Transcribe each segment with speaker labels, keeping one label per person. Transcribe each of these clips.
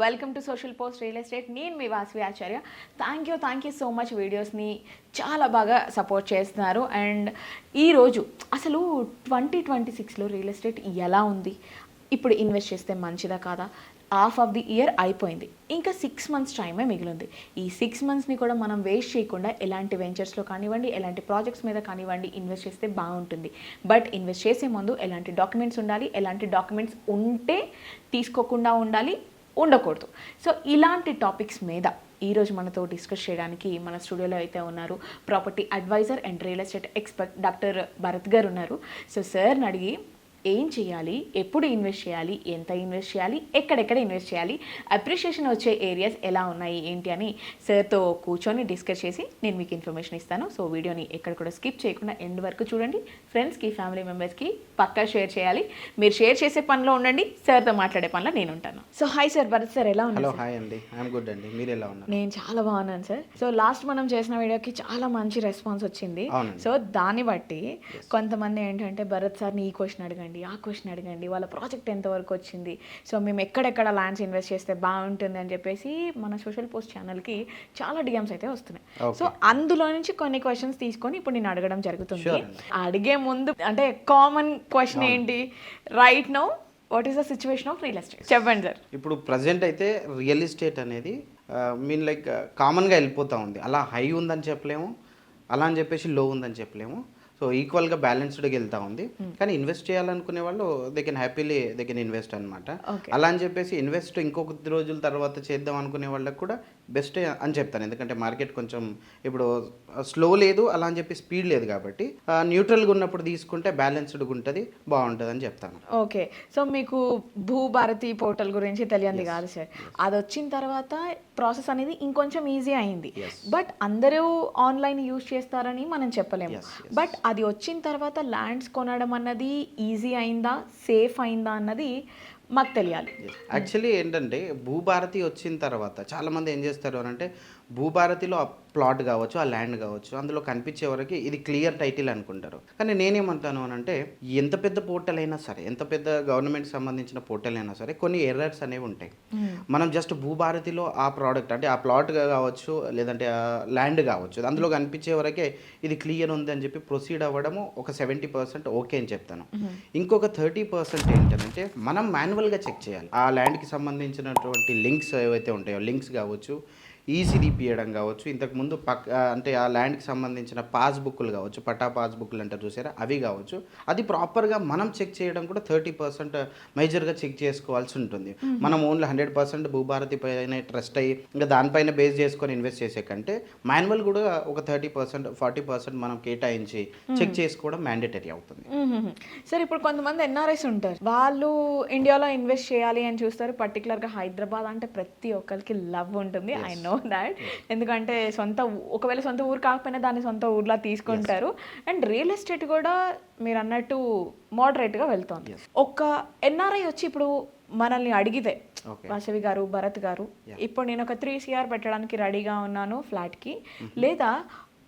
Speaker 1: Welcome to social post real estate. నేను మీ Vasavi Acharya. Thank you so much. వీడియోస్ని చాలా బాగా సపోర్ట్ చేస్తున్నారు. అండ్ ఈరోజు అసలు 2026లో రియల్ ఎస్టేట్ ఎలా ఉంది, ఇప్పుడు ఇన్వెస్ట్ చేస్తే మంచిదా కాదా, హాఫ్ ఆఫ్ ది ఇయర్ అయిపోయింది, ఇంకా 6 months టైమే మిగిలింది. ఈ 6 monthsని కూడా మనం వేస్ట్ చేయకుండా ఎలాంటి వెంచర్స్లో కానివ్వండి, ఎలాంటి ప్రాజెక్ట్స్ మీద కానివ్వండి ఇన్వెస్ట్ చేస్తే బాగుంటుంది. బట్ ఇన్వెస్ట్ చేసే ముందు ఎలాంటి డాక్యుమెంట్స్ ఉండాలి, ఎలాంటి డాక్యుమెంట్స్ ఉంటే తీసుకోకుండా ఉండాలి, ఉండకూడదు. సో ఇలాంటి టాపిక్స్ మీద ఈరోజు మనతో డిస్కస్ చేయడానికి మన స్టూడియోలో అయితే ఉన్నారు property advisor and real estate expert doctor Bharat గారు ఉన్నారు. సో సార్ని అడిగి ఏం చేయాలి, ఎప్పుడు ఇన్వెస్ట్ చేయాలి, ఎంత ఇన్వెస్ట్ చేయాలి, ఎక్కడెక్కడ ఇన్వెస్ట్ చేయాలి, అప్రిషియేషన్ వచ్చే ఏరియాస్ ఎలా ఉన్నాయి ఏంటి అని సార్తో కూర్చొని డిస్కస్ చేసి నేను మీకు ఇన్ఫర్మేషన్ ఇస్తాను. సో వీడియోని ఎక్కడ కూడా స్కిప్ చేయకుండా ఎండ్ వరకు చూడండి. ఫ్రెండ్స్కి, ఫ్యామిలీ మెంబర్స్కి పక్కా షేర్ చేయాలి. మీరు షేర్ చేసే పనిలో ఉండండి, సార్తో మాట్లాడే పనిలో నేను ఉంటాను. So hi sir, Bharat sir ఎలా ఉన్నారు?
Speaker 2: హలో, హాయ్ అండి. ఐఎమ్ గుడ్ అండి. మీరు ఎలా ఉన్నారు?
Speaker 1: నేను చాలా బాగున్నాను సార్. సో లాస్ట్ మనం చేసిన వీడియోకి చాలా మంచి రెస్పాన్స్ వచ్చింది. సో దాన్ని బట్టి కొంతమంది ఏంటంటే భరత్ సార్ని ఈ క్వశ్చన్ అడగండి, ఆ క్వశ్చన్ అడగండి, వాళ్ళ ప్రాజెక్ట్ ఎంతవరకు వచ్చింది, సో మేము ఎక్కడెక్కడ ల్యాండ్స్ ఇన్వెస్ట్ చేస్తే బాగుంటుంది అని చెప్పేసి మన సోషల్ పోస్ట్ ఛానల్కి చాలా డిఎమ్స్ అయితే వస్తున్నాయి. సో అందులో నుంచి కొన్ని క్వశ్చన్స్ తీసుకొని ఇప్పుడు నేను అడగడం జరుగుతుంది. అడిగే ముందు అంటే కామన్ క్వశ్చన్ ఏంటి, right now what is the situation of real estate చెప్పండి సార్.
Speaker 2: ఇప్పుడు ప్రజెంట్ అయితే రియల్ ఎస్టేట్ అనేది మీన్ లైక్ కామన్గా వెళ్ళిపోతూ ఉంది. అలా హై ఉందని చెప్పలేము, అలా అని చెప్పేసి లో ఉందని చెప్పలేము. సో ఈక్వల్గా బ్యాలెన్స్డ్గా వెళ్తూ ఉంది. కానీ ఇన్వెస్ట్ చేయాలనుకునే వాళ్ళు they can happily they can invest అనమాట. అలా అని చెప్పేసి ఇన్వెస్ట్ ఇంకొక రోజుల తర్వాత చేద్దాం అనుకునే వాళ్ళకి కూడా బెస్ట్ అని చెప్తాను. ఎందుకంటే మార్కెట్ కొంచెం ఇప్పుడు స్లో లేదు, అలా అని చెప్పి స్పీడ్ లేదు, కాబట్టి న్యూట్రల్గా ఉన్నప్పుడు తీసుకుంటే బ్యాలెన్స్డ్గా ఉంటుంది, బాగుంటుంది అని చెప్తాను.
Speaker 1: ఓకే, సో మీకు భూభారతి పోర్టల్ గురించి తెలియంది కాదు సార్. అది వచ్చిన తర్వాత ప్రాసెస్ అనేది ఇంకొంచెం ఈజీ అయింది. బట్ అందరూ ఆన్లైన్ యూజ్ చేస్తారని మనం చెప్పలేము. బట్ అది వచ్చిన తర్వాత ల్యాండ్స్ కొనడం అన్నది ఈజీ అయిందా, సేఫ్ అయిందా అన్నది మాకు తెలియాలి.
Speaker 2: యాక్చువల్లీ ఏంటంటే భూభారతి వచ్చిన తర్వాత చాలామంది ఏం చేస్తారు అని అంటే భూభారతిలో ఆ ప్లాట్ కావచ్చు, ఆ ల్యాండ్ కావచ్చు, అందులో కనిపించే వరకు ఇది క్లియర్ టైటిల్ అనుకుంటారు. కానీ నేనేమంటాను అని అంటే ఎంత పెద్ద పోర్టల్ అయినా సరే, ఎంత పెద్ద గవర్నమెంట్కి సంబంధించిన పోర్టల్ అయినా సరే కొన్ని ఎర్రర్స్ అనేవి ఉంటాయి. మనం జస్ట్ భూభారతిలో ఆ ప్రోడక్ట్ అంటే ఆ ప్లాట్ కావచ్చు, లేదంటే ఆ ల్యాండ్ కావచ్చు, అందులో కనిపించే వరకే ఇది క్లియర్ ఉంది అని చెప్పి ప్రొసీడ్ అవ్వడము ఒక 70% ఓకే అని చెప్తాను. ఇంకొక 30% ఏంటంటే మనం మాన్యువల్గా చెక్ చేయాలి. ఆ ల్యాండ్కి సంబంధించినటువంటి లింక్స్ ఏవైతే ఉంటాయో, లింక్స్ కావచ్చు, ఈసీ తీపియడం కావచ్చు, ఇంతకుముందు అంటే ఆ ల్యాండ్కి సంబంధించిన పాస్బుక్లు కావచ్చు, పట్టా పాస్బుక్లు అంటారు చూసారా, అవి కావచ్చు. అది ప్రాపర్గా మనం చెక్ చేయడం కూడా 30% మేజర్గా చెక్ చేసుకోవాల్సి ఉంటుంది. మనం ఓన్లీ 100% భూభారతి పైన ట్రస్ట్ అయ్యి ఇంకా దానిపైన బేస్ చేసుకొని ఇన్వెస్ట్ చేసే కంటే మాన్యువల్ కూడా ఒక 30% 40% మనం కేటాయించి చెక్ చేసుకోవడం మ్యాండేటరీ అవుతుంది.
Speaker 1: సార్ ఇప్పుడు కొంతమంది ఎన్ఆర్ఐస్ ఉంటారు, వాళ్ళు ఇండియాలో ఇన్వెస్ట్ చేయాలి అని చూస్తారు. పర్టికులర్గా హైదరాబాద్ అంటే ప్రతి ఒక్కరికి లవ్ ఉంటుంది. I know that. ఎందుకంటే ఒకవేళ సొంత ఊరు కాకపోయినా దాన్ని సొంత ఊర్లా తీసుకుంటారు. అండ్ రియల్ ఎస్టేట్ కూడా మీరు అన్నట్టు మోడరేట్గా వెళ్తుంది. ఒక ఎన్ఆర్ఐ వచ్చి ఇప్పుడు మనల్ని అడిగితే, వాసవి గారు, భరత్ గారు, ఇప్పుడు నేను ఒక 3 CR పెట్టడానికి రెడీగా ఉన్నాను ఫ్లాట్కి, లేదా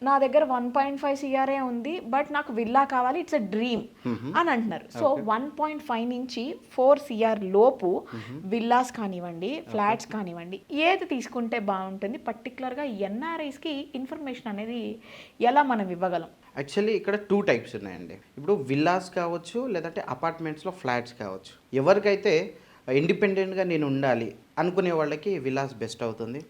Speaker 1: నా దగ్గర 1.5 CR ఉంది బట్ నాకు విల్లా కావాలి, ఇట్స్ అ డ్రీమ్ అని అంటున్నారు. సో 1.5 నుంచి 4 CR లోపు విల్లాస్ కానివ్వండి, ఫ్లాట్స్ కానివ్వండి, ఏది తీసుకుంటే బాగుంటుంది? పర్టికులర్గా ఎన్ఆర్ఐస్కి ఇన్ఫర్మేషన్ అనేది ఎలా మనం ఇవ్వగలం?
Speaker 2: యాక్చువల్లీ ఇక్కడ 2 types ఉన్నాయండి. ఇప్పుడు విల్లాస్ కావచ్చు, లేదంటే అపార్ట్మెంట్స్లో ఫ్లాట్స్ కావచ్చు. ఎవరికైతే ఇండిపెండెంట్గా నేను ఉండాలి అనుకునే వాళ్ళకి విల్లాస్ బెస్ట్ అవుతుంది.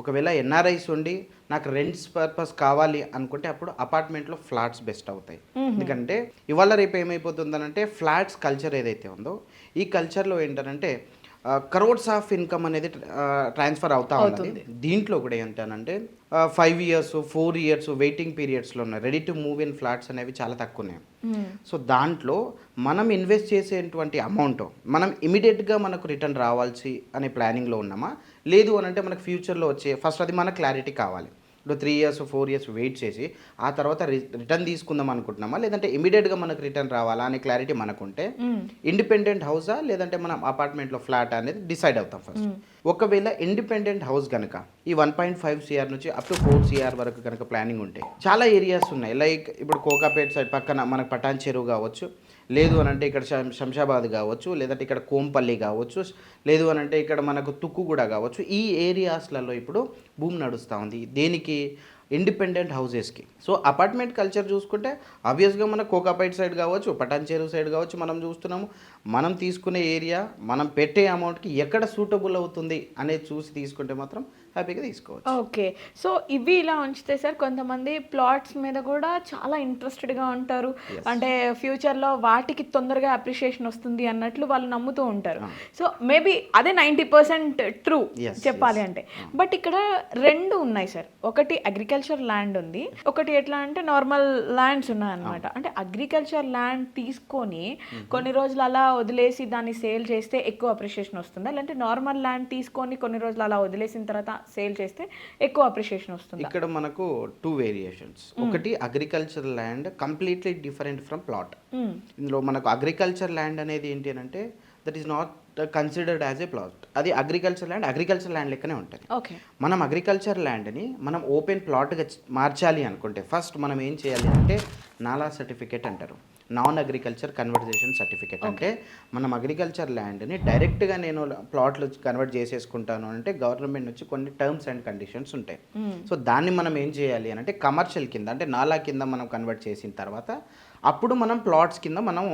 Speaker 2: ఒకవేళ ఎన్ఆర్ఐస్ ఉండి నాకు రెంట్స్ పర్పస్ కావాలి అనుకుంటే అప్పుడు అపార్ట్మెంట్లో ఫ్లాట్స్ బెస్ట్ అవుతాయి. ఎందుకంటే ఇవాళ రేపు ఏమైపోతుందనంటే ఫ్లాట్స్ కల్చర్ ఏదైతే ఉందో ఈ కల్చర్లో ఏంటంటే కరోడ్స్ ఆఫ్ ఇన్కమ్ అనేది ట్రాన్స్ఫర్ అవుతా ఉంటుంది. దీంట్లో కూడా ఏంటంటే 5 years 4 years వెయిటింగ్ పీరియడ్స్లో ఉన్నాయి. Ready to move in flats అనేవి చాలా తక్కువ ఉన్నాయి. సో దాంట్లో మనం ఇన్వెస్ట్ చేసేటువంటి అమౌంట్ మనం ఇమీడియట్గా మనకు రిటర్న్ రావాల్సి అనే ప్లానింగ్లో ఉన్నామా, లేదు అని అంటే మనకు ఫ్యూచర్లో వచ్చే ఫస్ట్ అది మనకు క్లారిటీ కావాలి. ఇప్పుడు 3 years 4 years వెయిట్ చేసి ఆ తర్వాత రిటర్న్ తీసుకుందాం అనుకుంటున్నామా, లేదంటే ఇమీడియట్గా మనకు రిటర్న్ రావాలా అనే క్లారిటీ మనకుంటే ఇండిపెండెంట్ హౌసా లేదంటే మనం అపార్ట్మెంట్లో ఫ్లాట్ అనేది డిసైడ్ అవుతాం ఫస్ట్. ఒకవేళ ఇండిపెండెంట్ హౌస్ కనుక ఈ 1.5 CR నుంచి అప్ టు 4 CR వరకు కనుక ప్లానింగ్ ఉంటే చాలా ఏరియాస్ ఉన్నాయి. లైక్ ఇప్పుడు కోకాపేట్ సైడ్ పక్కన మనకు పటాన్ చెరువు కావచ్చు, లేదు అని అంటే ఇక్కడ శంషాబాద్ కావచ్చు, లేదంటే ఇక్కడ కోంపల్లి కావచ్చు, లేదు అని అంటే ఇక్కడ మనకు తుక్కుగూడ కావచ్చు. ఈ ఏరియాస్లలో ఇప్పుడు భూమి నడుస్తూ ఉంది. దేనికి? ఇండిపెండెంట్ హౌసెస్కి. సో అపార్ట్మెంట్ కల్చర్ చూసుకుంటే ఆబ్వియస్గా మన కోకాపేట్ సైడ్ కావచ్చు, పటాన్ చెరువు సైడ్ కావచ్చు మనం చూస్తున్నాము. మనం తీసుకునే ఏరియా, మనం పెట్టే అమౌంట్కి ఎక్కడ సూటబుల్ అవుతుంది అనేది చూసి తీసుకుంటే మాత్రం హ్యాపీగా తీసుకోవచ్చు.
Speaker 1: ఓకే. సో ఇవి ఇలా ఉంచితే సార్ కొంతమంది ప్లాట్స్ మీద కూడా చాలా ఇంట్రెస్టెడ్గా ఉంటారు. అంటే ఫ్యూచర్లో వాటికి తొందరగా అప్రిషియేషన్ వస్తుంది అన్నట్లు వాళ్ళు నమ్ముతూ ఉంటారు. సో మేబీ అదే 90% ట్రూ చెప్పాలి అంటే. బట్ ఇక్కడ రెండు ఉన్నాయి సార్. ఒకటి అగ్రికల్చర్ ల్యాండ్ ఉంది, ఒకటి ఎట్లా అంటే నార్మల్ ల్యాండ్స్ ఉన్నాయి అనమాట. అంటే అగ్రికల్చర్ ల్యాండ్ తీసుకొని కొన్ని రోజులు అలా వదిలేసి దాన్ని సేల్ చేస్తే ఎక్కువ అప్రిషియేషన్ వస్తుందా, లేదంటే నార్మల్ ల్యాండ్ తీసుకొని కొన్ని రోజులు అలా వదిలేసిన తర్వాత సేల్ చేస్తే ఎక్కువ అప్రిషియేషన్ వస్తుంది?
Speaker 2: ఇక్కడ మనకు 2 వేరియేషన్స్. ఒకటి agriculture land completely different from plot. ఇందులో మనకు అగ్రికల్చర్ ల్యాండ్ అనేది ఏంటి అంటే that is not considered as a plot. అది అగ్రికల్చర్ ల్యాండ్ లెక్కనే ఉంటుంది.
Speaker 1: ఓకే.
Speaker 2: మనం అగ్రికల్చర్ ల్యాండ్ని మనం ఓపెన్ ప్లాట్గా మార్చాలి అనుకుంటే ఫస్ట్ మనం ఏం చేయాలి అంటే నాలా సర్టిఫికేట్ అంటారు, నాన్ అగ్రికల్చర్ కన్వర్జేషన్ సర్టిఫికేట్. అంటే మనం అగ్రికల్చర్ ల్యాండ్ని డైరెక్ట్గా నేను ప్లాట్లు కన్వర్ట్ చేసేసుకుంటాను అంటే గవర్నమెంట్ నుంచి కొన్ని టర్మ్స్ అండ్ కండిషన్స్ ఉంటాయి. సో దాన్ని మనం ఏం చేయాలి అని అంటే కమర్షియల్ కింద అంటే నాలా కింద మనం కన్వర్ట్ చేసిన తర్వాత అప్పుడు మనం ప్లాట్స్ కింద మనం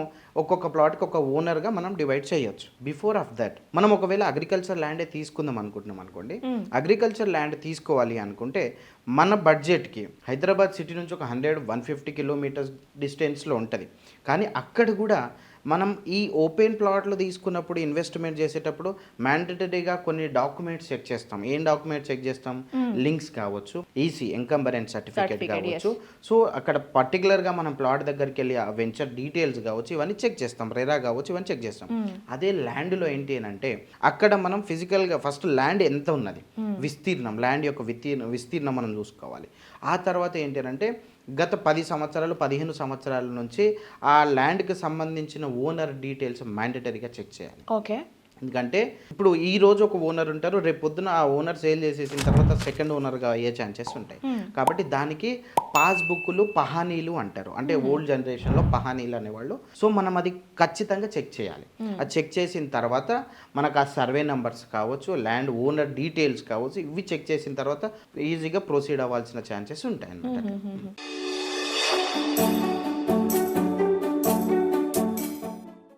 Speaker 2: ఒక్కొక్క ప్లాట్కి ఒక ఓనర్గా మనం డివైడ్ చేయొచ్చు. బిఫోర్ ఆఫ్ దట్ మనం ఒకవేళ అగ్రికల్చర్ ల్యాండే తీసుకుందాం అనుకుంటున్నాం అనుకోండి, అగ్రికల్చర్ ల్యాండ్ తీసుకోవాలి అనుకుంటే మన బడ్జెట్కి హైదరాబాద్ సిటీ నుంచి ఒక 100-150 కిలోమీటర్స్ డిస్టెన్స్లో ఉంటుంది. కానీ అక్కడ కూడా మనం ఈ ఓపెన్ ప్లాట్లు తీసుకున్నప్పుడు ఇన్వెస్ట్మెంట్ చేసేటప్పుడు మ్యాండేటరీగా కొన్ని డాక్యుమెంట్స్ చెక్ చేస్తాం. ఏం డాక్యుమెంట్స్ చెక్ చేస్తాం? లింక్స్ కావచ్చు, ఈసీ ఎంకంబరెన్స్ సర్టిఫికేట్ కావచ్చు. సో అక్కడ పర్టికులర్గా మనం ప్లాట్ దగ్గరికి వెళ్ళి ఆ వెంచర్ డీటెయిల్స్ కావచ్చు ఇవన్నీ చెక్ చేస్తాం, రెరా కావచ్చు ఇవన్నీ చెక్ చేస్తాం. అదే ల్యాండ్లో ఏంటి అని అంటే అక్కడ మనం ఫిజికల్గా ఫస్ట్ ల్యాండ్ ఎంత ఉన్నది, విస్తీర్ణం, ల్యాండ్ యొక్క విస్తీర్ణం మనం చూసుకోవాలి. ఆ తర్వాత ఏంటి అంటే గత 10 సంవత్సరాలు 15 సంవత్సరాల నుంచి ఆ ల్యాండ్కి సంబంధించిన ఓనర్ డీటెయిల్స్ మ్యాండేటరీగా చెక్ చేయాలి.
Speaker 1: ఓకే.
Speaker 2: ఎందుకంటే ఇప్పుడు ఈ రోజు ఒక ఓనర్ ఉంటారు, రేపు పొద్దున ఆ ఓనర్ సేల్ చేసేసిన తర్వాత సెకండ్ ఓనర్గా అయ్యే ఛాన్సెస్ ఉంటాయి. కాబట్టి దానికి పాస్బుక్లు పహానీలు అంటారు, అంటే ఓల్డ్ జనరేషన్లో పహానీలు అనేవాళ్ళు. సో మనం అది ఖచ్చితంగా చెక్ చేయాలి. అది చెక్ చేసిన తర్వాత మనకు ఆ సర్వే నెంబర్స్ కావచ్చు, ల్యాండ్ ఓనర్ డీటెయిల్స్ కావచ్చు, ఇవి చెక్ చేసిన తర్వాత ఈజీగా ప్రొసీడ్ అవ్వాల్సిన ఛాన్సెస్ ఉంటాయి అన్నమాట.